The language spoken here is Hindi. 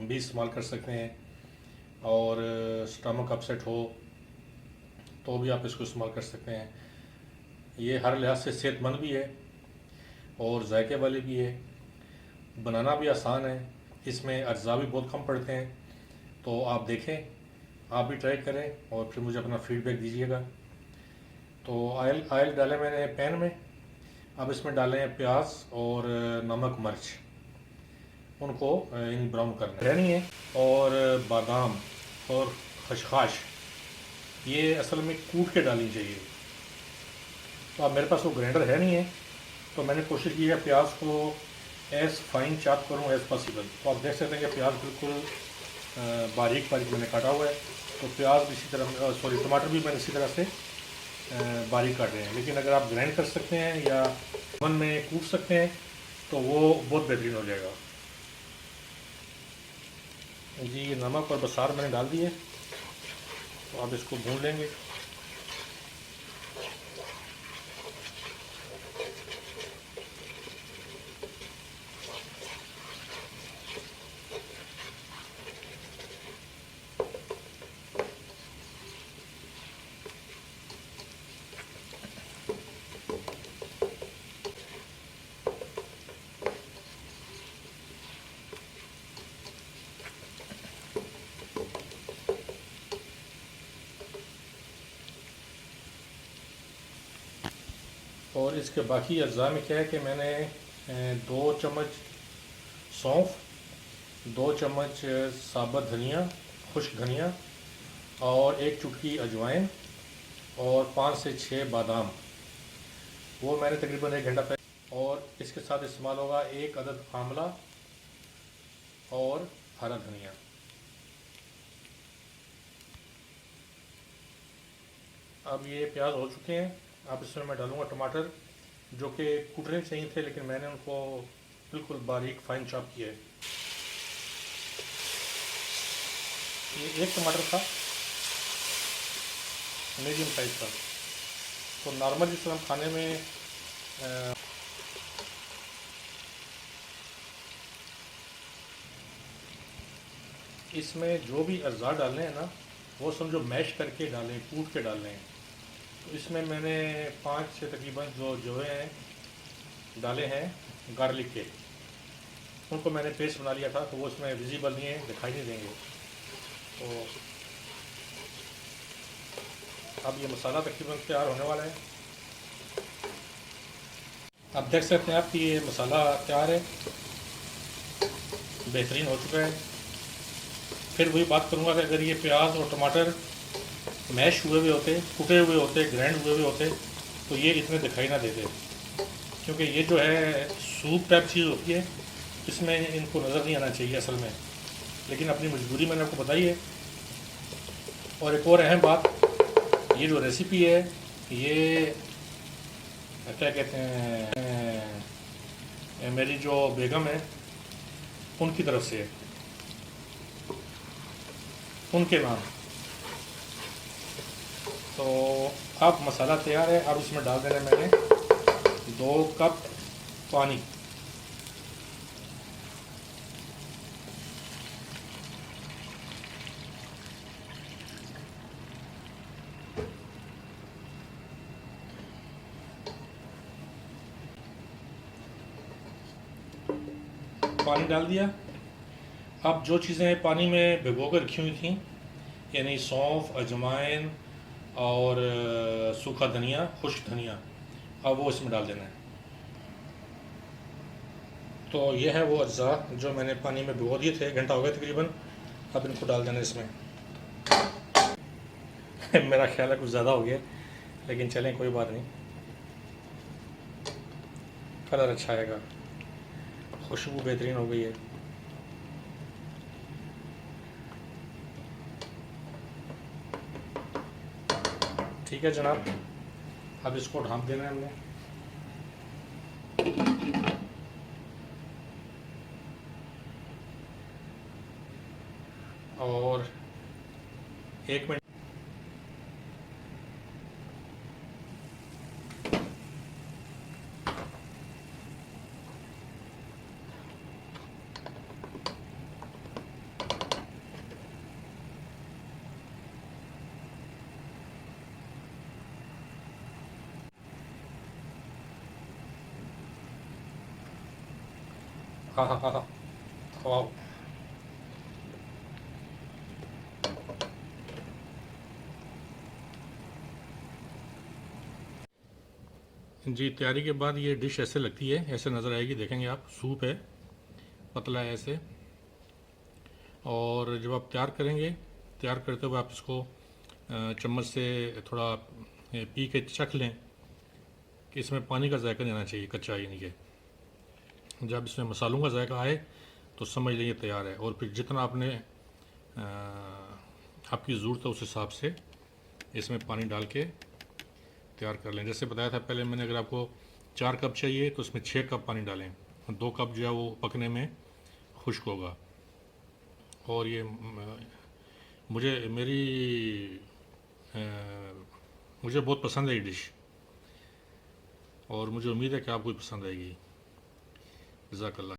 भी इस्तेमाल कर सकते हैं, और स्टमक अपसेट हो तो भी आप इसको इस्तेमाल कर सकते हैं। ये हर लिहाज से सेहतमंद भी है और जायके वाली भी है, बनाना भी आसान है, इसमें अज्जा भी बहुत कम पड़ते हैं। तो आप देखें, आप भी ट्राई करें और फिर मुझे अपना फीडबैक दीजिएगा। तो ऑयल ऑयल डालें मैंने पैन में। अब इसमें डालें प्याज और नमक मिर्च, उनको इन ब्राउन करना रहनी है। और बादाम और खशखाश ये असल में कूट के डालनी चाहिए। तो अब मेरे पास वो ग्राइंडर है नहीं है, तो मैंने कोशिश की है प्याज को एज़ फाइन चॉप करूँ एज़ पॉसिबल। तो आप देख सकते हैं कि प्याज बिल्कुल बारीक बारीक मैंने काटा हुआ है। तो प्याज भी इसी तरह, सॉरी टमाटर भी मैंने इसी तरह से बारीक काटे हैं। लेकिन अगर आप ग्राइंड कर सकते हैं या ओवन में कूट सकते हैं तो वो बहुत बेहतरीन हो जाएगा। जी, नमक और बसार मैंने डाल दिए, तो आप इसको भून लेंगे। और इसके बाकी अज्जा में क्या है कि मैंने 2 चम्मच सौंफ, 2 चम्मच साबुत धनिया, खुश्क धनिया, और 1 चुटकी अजवाइन, और 5 से 6 बादाम, वो मैंने तकरीबन 1 घंटा पहले। और इसके साथ इस्तेमाल होगा 1 अदद आंवला और हरा धनिया। अब ये प्याज हो चुके हैं। अब इसमें मैं डालूँगा टमाटर, जो कि कुटने चाहिए थे लेकिन मैंने उनको बिल्कुल बारीक फाइन चॉप किया है। ये 1 टमाटर था, मीडियम साइज़ का। तो नॉर्मल जिस तरह हम खाने में इसमें जो भी अज्जा डालने हैं ना, वो समझो मैश करके डालें, कूट के डालें। तो इसमें मैंने 5 से तकरीबन जो हैं डाले हैं गार्लिक के, उनको मैंने पेस्ट बना लिया था, तो वो इसमें विजिबल नहीं है, दिखाई नहीं देंगे। तो अब ये मसाला तकरीबन तैयार होने वाला है। अब देख सकते हैं आप कि ये मसाला तैयार है, बेहतरीन हो चुका है। फिर वही बात करूँगा कि अगर ये प्याज और टमाटर मैश हुए हुए होते, कुटे हुए होते, ग्राइंड हुए हुए होते, तो ये इतने दिखाई ना देते। क्योंकि ये जो है सूप टाइप चीज़ होती है, इसमें इनको नज़र नहीं आना चाहिए असल में। लेकिन अपनी मजबूरी मैंने आपको बताई है। और एक और अहम बात, ये जो रेसिपी है ये क्या कहते हैं, मेरी जो बेगम है उनकी तरफ से है, उनके नाम। तो अब मसाला तैयार है। अब इसमें डाल देना मैंने 2 कप पानी। पानी डाल दिया। अब जो चीज़ें पानी में भिगो कर रखी हुई थी, यानी सौंफ, अजवाइन और सूखा धनिया, खुश्क धनिया, अब वो इसमें डाल देना है। तो ये है वो अज्जा जो मैंने पानी में भिगो दिए थे, 1 घंटा हो गया तकरीबन। अब इनको डाल देना इसमें। मेरा ख्याल है कुछ ज़्यादा हो गया, लेकिन चलें कोई बात नहीं, कलर अच्छा आएगा, खुशबू बेहतरीन हो गई है। ठीक है जनाब, अब इसको ढाँप देना है हमने। और 1 मिनट हाँ हाँ हाँ हाँ, खवाओ। जी, तैयारी के बाद ये डिश ऐसे लगती है, ऐसे नज़र आएगी, देखेंगे आप, सूप है, पतला है ऐसे। और जब आप तैयार करेंगे, तैयार करते हुए आप इसको चम्मच से थोड़ा पी के चख लें कि इसमें पानी का जायका नहीं आना चाहिए, कच्चा यानी कि। जब इसमें मसालों का जायका आए तो समझ लें ये तैयार है। और फिर जितना आपने आपकी ज़रूरत है उस हिसाब से इसमें पानी डाल के तैयार कर लें। जैसे बताया था पहले मैंने, अगर आपको 4 कप चाहिए तो इसमें 6 कप पानी डालें, 2 कप जो है वो पकने में खुश्क होगा। और ये मुझे मेरी अ, मुझे बहुत पसंद है ये डिश, और मुझे उम्मीद है कि आपको भी पसंद आएगी। जज़ाकल्लाह।